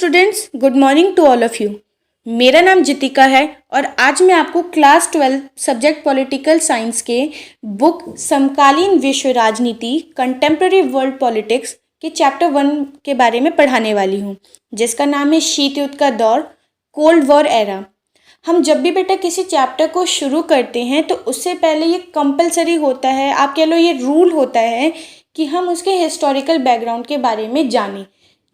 Students, good morning to all of you. मेरा नाम जितिका है और आज मैं आपको क्लास 12 सब्जेक्ट पॉलिटिकल साइंस के book Samkaleen Vishwa Rajneeti contemporary world politics के चैप्टर 1 के बारे में पढ़ाने वाली हूँ, जिसका नाम है शीत युद्ध का दौर, कोल्ड वॉर एरा। हम जब भी बेटा किसी चैप्टर को शुरू करते हैं तो उससे पहले ये कंपलसरी होता है, आप कह लो ये रूल होता है कि हम उसके हिस्टोरिकल बैकग्राउंड के बारे में जानें,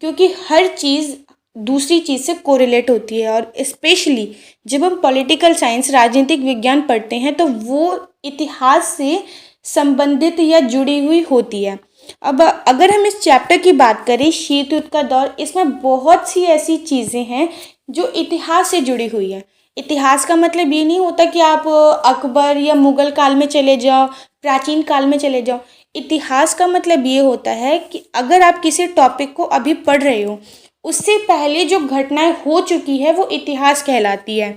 क्योंकि हर चीज़ दूसरी चीज़ से कोरिलेट होती है। और स्पेशली जब हम पॉलिटिकल साइंस राजनीतिक विज्ञान पढ़ते हैं तो वो इतिहास से संबंधित या जुड़ी हुई होती है। अब अगर हम इस चैप्टर की बात करें, शीत युद्ध का दौर, इसमें बहुत सी ऐसी चीज़ें हैं जो इतिहास से जुड़ी हुई है। इतिहास का मतलब ये नहीं होता कि आप अकबर या मुग़ल काल में चले जाओ, प्राचीन काल में चले जाओ। इतिहास का मतलब ये होता है कि अगर आप किसी टॉपिक को अभी पढ़ रहे हो, उससे पहले जो घटनाएं हो चुकी है वो इतिहास कहलाती है।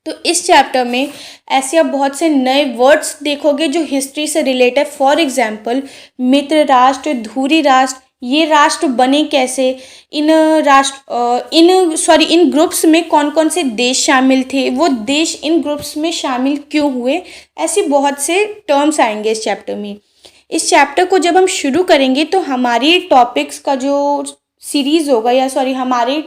तो इस चैप्टर में ऐसे आप बहुत से नए वर्ड्स देखोगे जो हिस्ट्री से रिलेटेड। फॉर एग्जांपल मित्र राष्ट्र, धुरी राष्ट्र, ये राष्ट्र बने कैसे, इन ग्रुप्स में कौन कौन से देश शामिल थे, वो देश इन ग्रुप्स में शामिल क्यों हुए, ऐसी बहुत से टर्म्स आएंगे इस चैप्टर में। इस चैप्टर को जब हम शुरू करेंगे तो हमारी टॉपिक्स का जो सीरीज़ होगा हमारे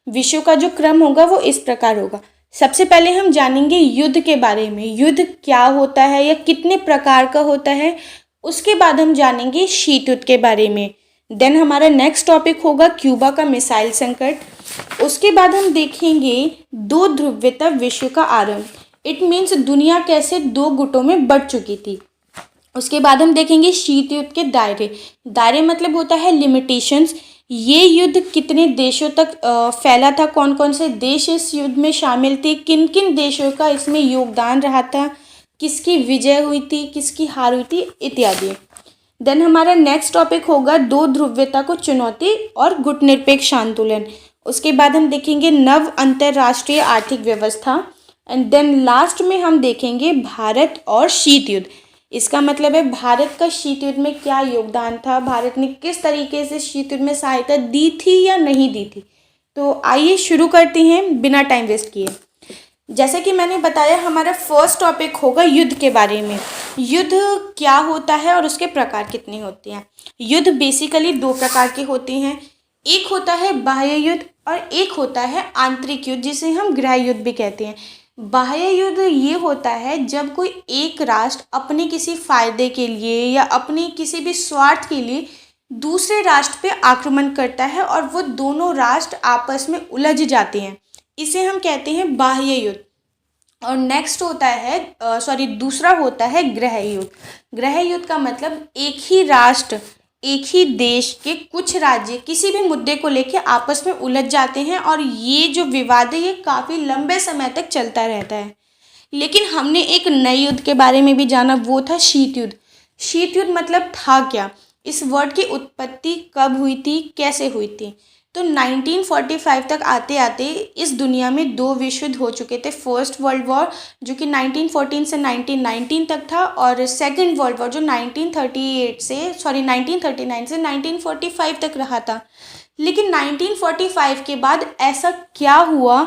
विषयों का जो क्रम होगा वो इस प्रकार होगा। सबसे पहले हम जानेंगे युद्ध के बारे में, युद्ध क्या होता है या कितने प्रकार का होता है। उसके बाद हम जानेंगे शीत युद्ध के बारे में। देन हमारा नेक्स्ट टॉपिक होगा क्यूबा का मिसाइल संकट। उसके बाद हम देखेंगे दो ध्रुवीयता विश्व का आरंभ, इट मीन्स दुनिया कैसे दो गुटों में बढ़ चुकी थी। उसके बाद हम देखेंगे शीत युद्ध के दायरे मतलब होता है लिमिटेशंस, ये युद्ध कितने देशों तक फैला था, कौन कौन से देश इस युद्ध में शामिल थे, किन किन देशों का इसमें योगदान रहा था, किसकी विजय हुई थी, किसकी हार हुई थी, इत्यादि। देन हमारा नेक्स्ट टॉपिक होगा दो ध्रुवीयता को चुनौती और गुटनिरपेक्ष आंदोलन। उसके बाद हम देखेंगे नव अंतर्राष्ट्रीय आर्थिक व्यवस्था। एंड देन लास्ट में हम देखेंगे भारत और शीत युद्ध। इसका मतलब है भारत का शीत युद्ध में क्या योगदान था, भारत ने किस तरीके से शीत युद्ध में सहायता दी थी या नहीं दी थी। तो आइए शुरू करते हैं बिना टाइम वेस्ट किए। जैसे कि मैंने बताया, हमारा फर्स्ट टॉपिक होगा युद्ध के बारे में। युद्ध क्या होता है और उसके प्रकार कितने होते हैं। युद्ध बेसिकली दो प्रकार के होते हैं, एक होता है बाह्य युद्ध और एक होता है आंतरिक युद्ध, जिसे हम गृह युद्ध भी कहते हैं। बाह्य युद्ध ये होता है जब कोई एक राष्ट्र अपने किसी फायदे के लिए या अपने किसी भी स्वार्थ के लिए दूसरे राष्ट्र पे आक्रमण करता है और वो दोनों राष्ट्र आपस में उलझ जाते हैं, इसे हम कहते हैं बाह्य युद्ध। और नेक्स्ट होता है दूसरा होता है गृह युद्ध। गृह युद्ध का मतलब एक ही राष्ट्र, एक ही देश के कुछ राज्य किसी भी मुद्दे को लेकर आपस में उलझ जाते हैं और ये जो विवाद है ये काफ़ी लंबे समय तक चलता रहता है। लेकिन हमने एक नए युद्ध के बारे में भी जाना, वो था शीत युद्ध। शीत युद्ध मतलब था क्या, इस वर्ड की उत्पत्ति कब हुई थी, कैसे हुई थी। तो 1945 तक आते आते इस दुनिया में दो विश्व युद्ध हो चुके थे। फर्स्ट वर्ल्ड वॉर जो कि 1914 से 1919 तक था, और सेकंड वर्ल्ड वॉर जो 1939 से 1945 तक रहा था। लेकिन 1945 के बाद ऐसा क्या हुआ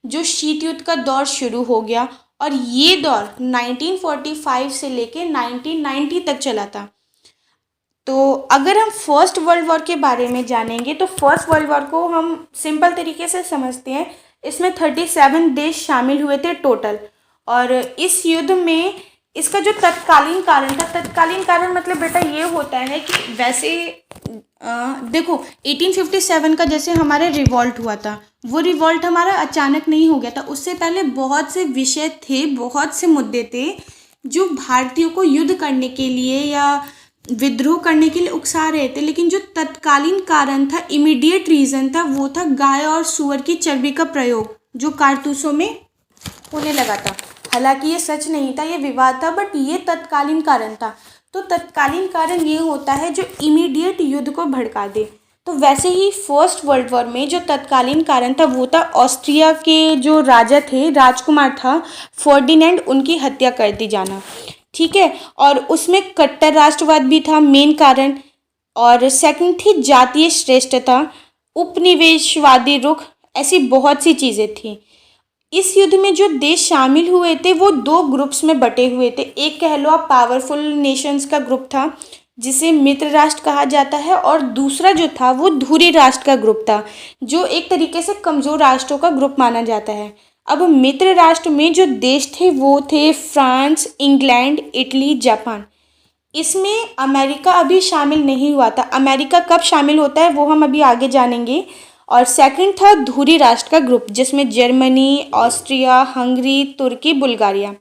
जो शीत युद्ध का दौर शुरू हो गया, और ये दौर 1945 से लेकर 1990 तक चला था। तो अगर हम फर्स्ट वर्ल्ड वॉर के बारे में जानेंगे तो फर्स्ट वर्ल्ड वॉर को हम सिंपल तरीके से समझते हैं। इसमें 37 देश शामिल हुए थे टोटल। और इस युद्ध में इसका जो तत्कालीन कारण था, तत्कालीन कारण मतलब बेटा ये होता है कि वैसे देखो 1857 का जैसे हमारे रिवॉल्ट हुआ था, वो रिवॉल्ट हमारा अचानक नहीं हो गया था। उससे पहले बहुत से विषय थे, बहुत से मुद्दे थे जो भारतीयों को युद्ध करने के लिए या विद्रोह करने के लिए उकसा रहे थे। लेकिन जो तत्कालीन कारण था, इमीडिएट रीज़न था, वो था गाय और सूअर की चर्बी का प्रयोग जो कारतूसों में होने लगा था। हालांकि ये सच नहीं था, ये विवाद था, बट ये तत्कालीन कारण था। तो तत्कालीन कारण ये होता है जो इमीडिएट युद्ध को भड़का दे। तो वैसे ही फर्स्ट वर्ल्ड वॉर में जो तत्कालीन कारण था वो था ऑस्ट्रिया के जो राजा थे, राजकुमार था फर्डिनेंड, उनकी हत्या कर दी जाना। ठीक है, और उसमें कट्टर राष्ट्रवाद भी था मेन कारण। और सेकंड थी जातीय श्रेष्ठता, उपनिवेशवादी रुख, ऐसी बहुत सी चीज़ें थी। इस युद्ध में जो देश शामिल हुए थे वो दो ग्रुप्स में बटे हुए थे। एक कह लो आप पावरफुल नेशंस का ग्रुप था जिसे मित्र राष्ट्र कहा जाता है, और दूसरा जो था वो धुरी राष्ट्र का ग्रुप था जो एक तरीके से कमज़ोर राष्ट्रों का ग्रुप माना जाता है। अब मित्र राष्ट्र में जो देश थे वो थे फ्रांस, इंग्लैंड, इटली, जापान। इसमें अमेरिका अभी शामिल नहीं हुआ था। अमेरिका कब शामिल होता है वो हम अभी आगे जानेंगे। और सेकंड था धुरी राष्ट्र का ग्रुप जिसमें जर्मनी, ऑस्ट्रिया, हंगरी, तुर्की, बुल्गारिया।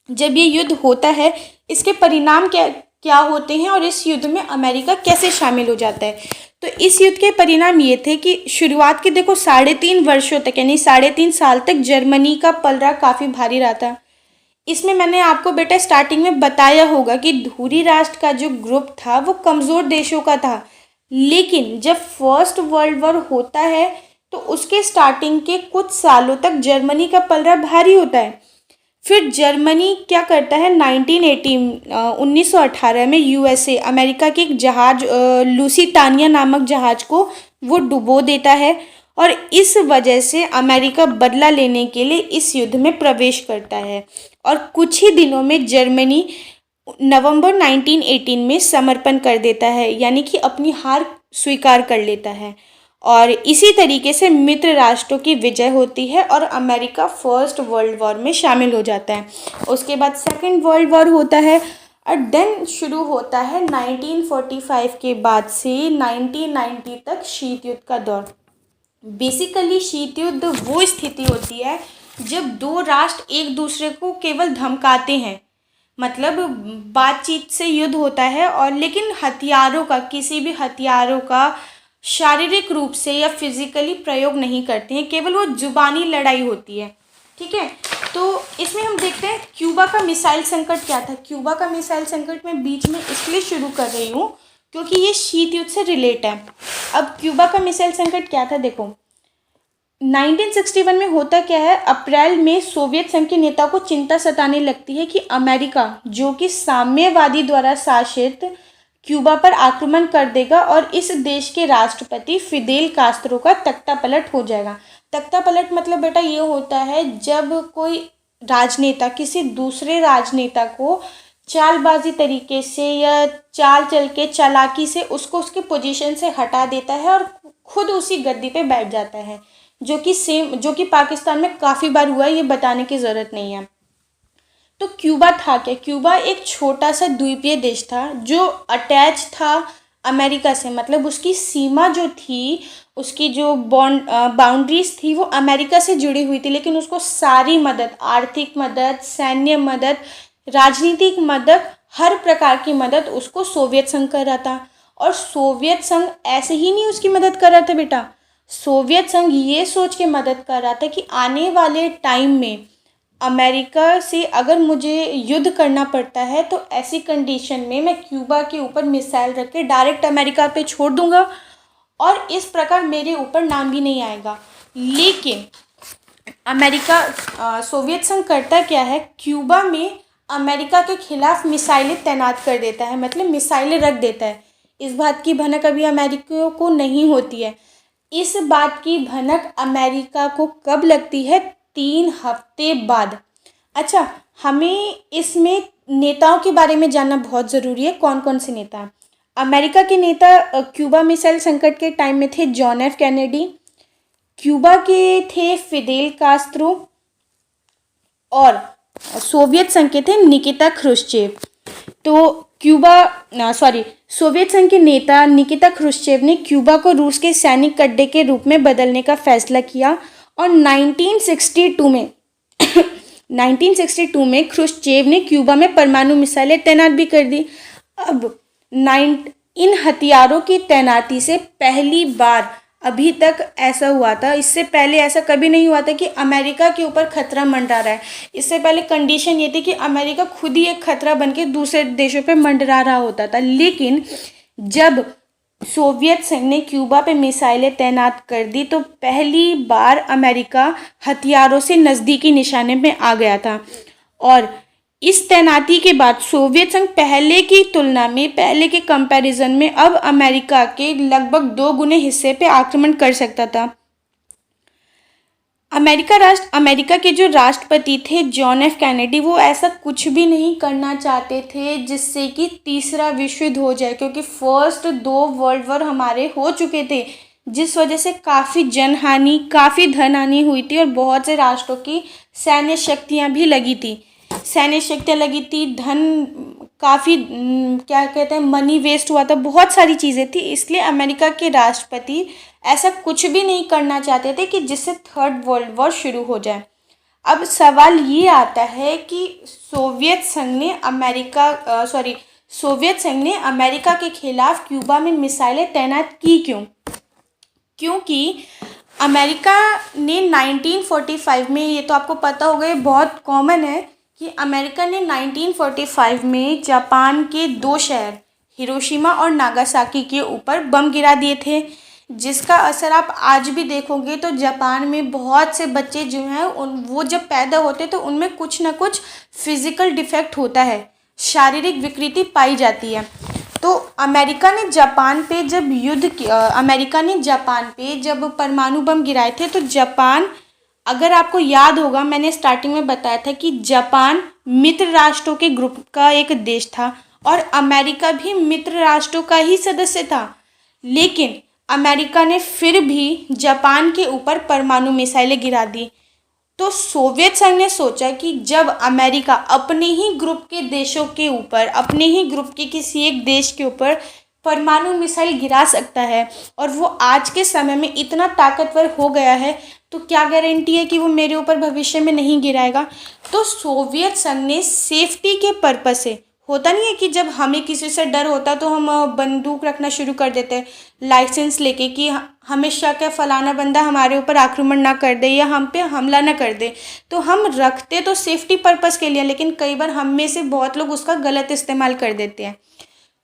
जब ये युद्ध होता है इसके परिणाम क्या क्या होते हैं और इस युद्ध में अमेरिका कैसे शामिल हो जाता है। तो इस युद्ध के परिणाम ये थे कि शुरुआत के देखो 3.5 वर्षों तक यानी 3.5 साल तक जर्मनी का पलड़ा काफ़ी भारी रहा था। इसमें मैंने आपको बेटा स्टार्टिंग में बताया होगा कि धुरी राष्ट्र का जो ग्रुप था वो कमज़ोर देशों का था, लेकिन जब फर्स्ट वर्ल्ड वॉर होता है तो उसके स्टार्टिंग के कुछ सालों तक जर्मनी का पलड़ा भारी होता है। फिर जर्मनी क्या करता है 1918 में यूएसए अमेरिका के एक जहाज लुसिटानिया नामक जहाज को वो डुबो देता है, और इस वजह से अमेरिका बदला लेने के लिए इस युद्ध में प्रवेश करता है। और कुछ ही दिनों में जर्मनी नवंबर 1918 में समर्पण कर देता है, यानी कि अपनी हार स्वीकार कर लेता है। और इसी तरीके से मित्र राष्ट्रों की विजय होती है और अमेरिका फर्स्ट वर्ल्ड वॉर में शामिल हो जाता है। उसके बाद सेकंड वर्ल्ड वॉर होता है और देन शुरू होता है 1945 के बाद से 1990 तक शीत युद्ध का दौर। बेसिकली शीत युद्ध वो स्थिति होती है जब दो राष्ट्र एक दूसरे को केवल धमकाते हैं, मतलब बातचीत से युद्ध होता है, और लेकिन हथियारों का किसी भी हथियारों का शारीरिक रूप से या फिजिकली प्रयोग नहीं करते हैं, केवल वो जुबानी लड़ाई होती है। ठीक है, तो इसमें हम देखते हैं क्यूबा का मिसाइल संकट क्या था। क्यूबा का मिसाइल संकट मैं बीच में इसलिए शुरू कर रही हूँ क्योंकि ये शीत युद्ध से रिलेट है। अब क्यूबा का मिसाइल संकट क्या था, देखो 1961 में होता क्या है, अप्रैल में सोवियत संघ के नेता को चिंता सताने लगती है कि अमेरिका जो कि साम्यवादी द्वारा शासित क्यूबा पर आक्रमण कर देगा और इस देश के राष्ट्रपति फिदेल कास्त्रो का तख्ता पलट हो जाएगा। तख्ता पलट मतलब बेटा ये होता है जब कोई राजनेता किसी दूसरे राजनेता को चालबाजी तरीके से या चाल चल के चालाकी से उसको उसके पोजीशन से हटा देता है और खुद उसी गद्दी पे बैठ जाता है, जो कि पाकिस्तान में काफ़ी बार हुआ है, ये बताने की ज़रूरत नहीं है। तो क्यूबा था क्या, क्यूबा एक छोटा सा द्वीपीय देश था जो अटैच था अमेरिका से, मतलब उसकी सीमा जो थी, उसकी जो बाउंड्रीज थी वो अमेरिका से जुड़ी हुई थी, लेकिन उसको सारी मदद, आर्थिक मदद, सैन्य मदद, राजनीतिक मदद, हर प्रकार की मदद उसको सोवियत संघ कर रहा था। और सोवियत संघ ऐसे ही नहीं उसकी मदद कर रहा था बेटा, सोवियत संघ ये सोच के मदद कर रहा था कि आने वाले टाइम में अमेरिका से अगर मुझे युद्ध करना पड़ता है तो ऐसी कंडीशन में मैं क्यूबा के ऊपर मिसाइल रख के डायरेक्ट अमेरिका पे छोड़ दूंगा और इस प्रकार मेरे ऊपर नाम भी नहीं आएगा। लेकिन सोवियत संघ करता क्या है, क्यूबा में अमेरिका के खिलाफ मिसाइलें तैनात कर देता है, मतलब मिसाइलें रख देता है। इस बात की भनक अभी अमेरिकियों को नहीं होती है। इस बात की भनक अमेरिका को कब लगती है, 3 हफ्ते बाद। अच्छा, हमें इसमें नेताओं के बारे में जानना बहुत ज़रूरी है, कौन कौन से नेता। अमेरिका के नेता क्यूबा मिसाइल संकट के टाइम में थे जॉन एफ कैनेडी, क्यूबा के थे फिदेल कास्त्रो, और सोवियत संघ के थे निकिता ख्रुश्चेव। तो सोवियत संघ के नेता निकिता ख्रुश्चेव ने क्यूबा को रूस के सैनिक अड्डे के रूप में बदलने का फैसला किया और 1962 में ख्रुश्चेव ने क्यूबा में परमाणु मिसाइलें तैनात भी कर दी। अब इन हथियारों की तैनाती से पहली बार अभी तक ऐसा हुआ था, इससे पहले ऐसा कभी नहीं हुआ था कि अमेरिका के ऊपर खतरा मंडरा रहा है। इससे पहले कंडीशन ये थी कि अमेरिका खुद ही एक खतरा बनके दूसरे देशों पे मंडरा रहा होता था। लेकिन जब सोवियत संघ ने क्यूबा पे मिसाइलें तैनात कर दी तो पहली बार अमेरिका हथियारों से नज़दीकी निशाने में आ गया था। और इस तैनाती के बाद सोवियत संघ पहले की तुलना में, पहले के कंपैरिजन में अब अमेरिका के लगभग 2 गुने हिस्से पे आक्रमण कर सकता था। अमेरिका के जो राष्ट्रपति थे जॉन एफ कैनेडी, वो ऐसा कुछ भी नहीं करना चाहते थे जिससे कि तीसरा विश्व युद्ध हो जाए, क्योंकि फर्स्ट 2 वर्ल्ड वॉर हमारे हो चुके थे, जिस वजह से काफ़ी जनहानि, काफ़ी धनहानि हुई थी और बहुत से राष्ट्रों की सैन्य शक्तियाँ भी लगी थी, धन काफ़ी क्या कहते हैं, मनी वेस्ट हुआ था, बहुत सारी चीज़ें थी। इसलिए अमेरिका के राष्ट्रपति ऐसा कुछ भी नहीं करना चाहते थे कि जिससे थर्ड वर्ल्ड वॉर शुरू हो जाए। अब सवाल ये आता है कि सोवियत संघ ने अमेरिका के खिलाफ क्यूबा में मिसाइलें तैनात की क्यों? क्योंकि अमेरिका ने 1945 में, ये तो आपको पता होगा, ये बहुत कॉमन है कि अमेरिका ने 1945 में जापान के 2 शहर हिरोशिमा और नागासाकी के ऊपर बम गिरा दिए थे, जिसका असर आप आज भी देखोगे तो जापान में बहुत से बच्चे जो हैं वो जब पैदा होते तो उनमें कुछ ना कुछ फिजिकल डिफेक्ट होता है, शारीरिक विकृति पाई जाती है। तो अमेरिका ने जापान पे जब परमाणु बम गिराए थे, तो जापान, अगर आपको याद होगा, मैंने स्टार्टिंग में बताया था कि जापान मित्र राष्ट्रों के ग्रुप का एक देश था और अमेरिका भी मित्र राष्ट्रों का ही सदस्य था, लेकिन अमेरिका ने फिर भी जापान के ऊपर परमाणु मिसाइलें गिरा दी। तो सोवियत संघ ने सोचा कि जब अमेरिका अपने ही ग्रुप के देशों के ऊपर, अपने ही ग्रुप के किसी एक देश के ऊपर परमाणु मिसाइल गिरा सकता है और वो आज के समय में इतना ताकतवर हो गया है, तो क्या गारंटी है कि वो मेरे ऊपर भविष्य में नहीं गिराएगा। तो सोवियत संघ ने सेफ्टी के पर्पस से, होता नहीं है कि जब हमें किसी से डर होता तो हम बंदूक रखना शुरू कर देते हैं लाइसेंस लेके कि हमेशा क्या फलाना बंदा हमारे ऊपर आक्रमण ना कर दे या हम पे हमला ना कर दे, तो हम रखते तो सेफ्टी पर्पस के लिए, लेकिन कई बार हम में से बहुत लोग उसका गलत इस्तेमाल कर देते हैं।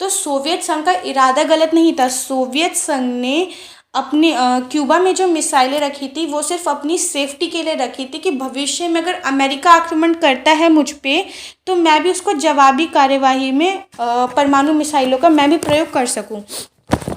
तो सोवियत संघ का इरादा गलत नहीं था। सोवियत संघ ने अपने क्यूबा में जो मिसाइलें रखी थी वो सिर्फ अपनी सेफ्टी के लिए रखी थी कि भविष्य में अगर अमेरिका आक्रमण करता है मुझ पे, तो मैं भी उसको जवाबी कार्यवाही में परमाणु मिसाइलों का मैं भी प्रयोग कर सकूं,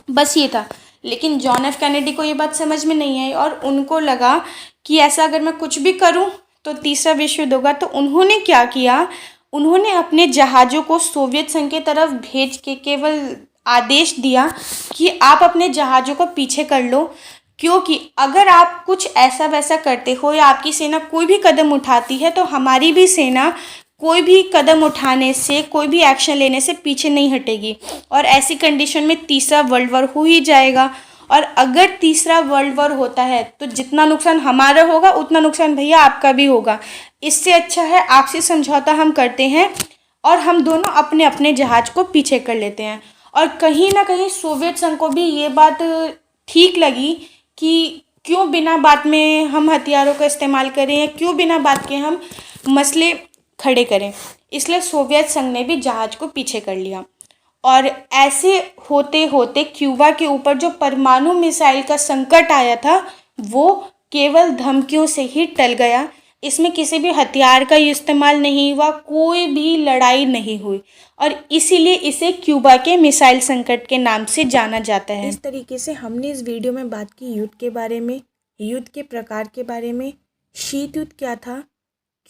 बस ये था। लेकिन जॉन एफ कैनेडी को ये बात समझ में नहीं आई और उनको लगा कि ऐसा अगर मैं कुछ भी करूं तो तीसरा विश्व युद्ध होगा। तो उन्होंने क्या किया, उन्होंने अपने जहाज़ों को सोवियत संघ की तरफ भेज के केवल आदेश दिया कि आप अपने जहाज़ों को पीछे कर लो, क्योंकि अगर आप कुछ ऐसा वैसा करते हो या आपकी सेना कोई भी कदम उठाती है तो हमारी भी सेना कोई भी कदम उठाने से, कोई भी एक्शन लेने से पीछे नहीं हटेगी और ऐसी कंडीशन में तीसरा वर्ल्ड वॉर हो ही जाएगा। और अगर तीसरा वर्ल्ड वॉर होता है तो जितना नुकसान हमारा होगा उतना नुकसान भैया आपका भी होगा। इससे अच्छा है आपसी समझौता हम करते हैं और हम दोनों अपने अपने जहाज़ को पीछे कर लेते हैं। और कहीं ना कहीं सोवियत संघ को भी ये बात ठीक लगी कि क्यों बिना बात में हम हथियारों का इस्तेमाल करें या क्यों बिना बात के हम मसले खड़े करें, इसलिए सोवियत संघ ने भी जहाज़ को पीछे कर लिया। और ऐसे होते होते क्यूबा के ऊपर जो परमाणु मिसाइल का संकट आया था वो केवल धमकियों से ही टल गया। इसमें किसी भी हथियार का इस्तेमाल नहीं हुआ, कोई भी लड़ाई नहीं हुई और इसीलिए इसे क्यूबा के मिसाइल संकट के नाम से जाना जाता है। इस तरीके से हमने इस वीडियो में बात की युद्ध के बारे में, युद्ध के प्रकार के बारे में, शीत युद्ध क्या था,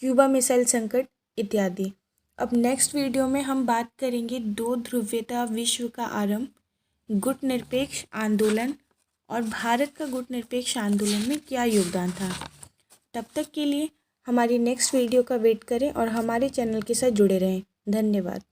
क्यूबा मिसाइल संकट इत्यादि। अब नेक्स्ट वीडियो में हम बात करेंगे 2 ध्रुवीयता विश्व का आरंभ, गुट निरपेक्ष आंदोलन और भारत का गुट निरपेक्ष आंदोलन में क्या योगदान था। तब तक के लिए हमारी नेक्स्ट वीडियो का वेट करें और हमारे चैनल के साथ जुड़े रहें। धन्यवाद।